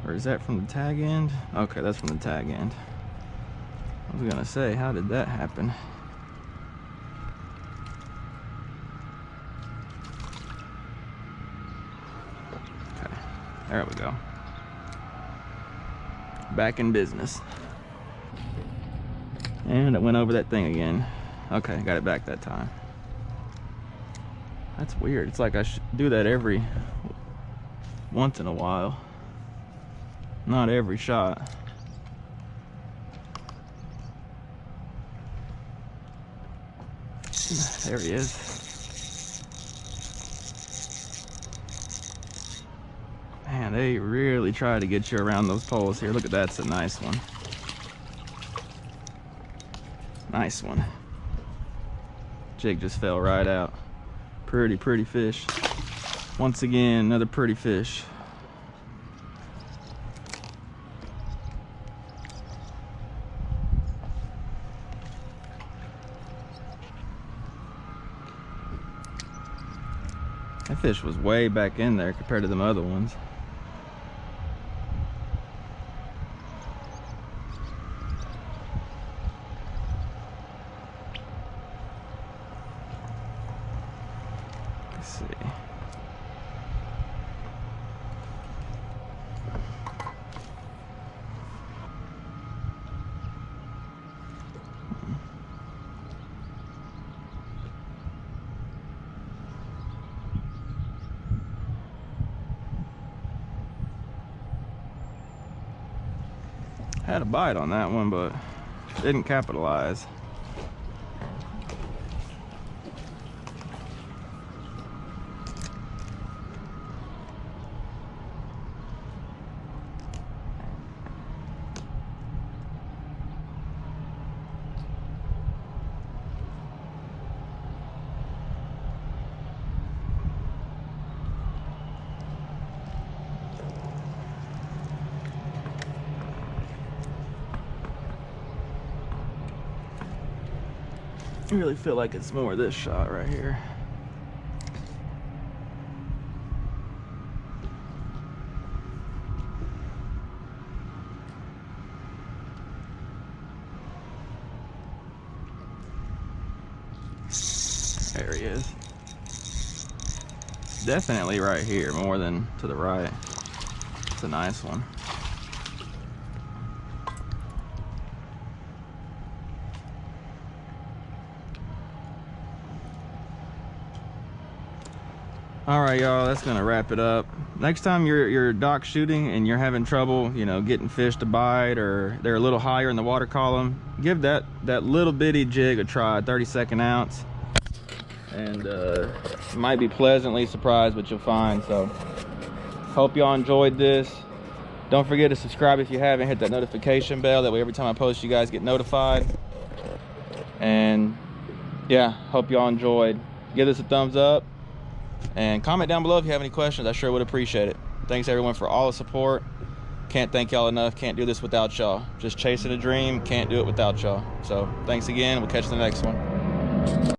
Speaker 1: Or is that from the tag end? Okay, that's from the tag end. I was gonna say, how did that happen? Okay, there we go. Back in business. And it went over that thing again. Okay, got it back that time. That's weird. It's like I should do that every once in a while. Not every shot. There he is. Man, they really try to get you around those poles here. Look at that, that's a nice one. Nice one. Jig just fell right out. Pretty fish. Once again, another pretty fish. That fish was way back in there compared to them other ones. Let's see. Had a bite on that one, but didn't capitalize. I really feel like it's more this shot right here. There he is. Definitely right here, more than to the right. It's a nice one. All right, y'all, that's gonna wrap it up. Next time you're dock shooting and you're having trouble, you know, getting fish to bite, or they're a little higher in the water column, give that little bitty jig a try, 32nd ounce. And you might be pleasantly surprised what you'll find. So hope y'all enjoyed this. Don't forget to subscribe if you haven't. Hit that notification bell, that way every time I post you guys get notified. And yeah, hope y'all enjoyed. Give this a thumbs up and comment down below if you have any questions. I sure would appreciate it. Thanks everyone for all the support. Can't thank y'all enough. Can't do this without y'all. Just chasing a dream, can't do it without y'all. So thanks again. We'll catch you in the next one.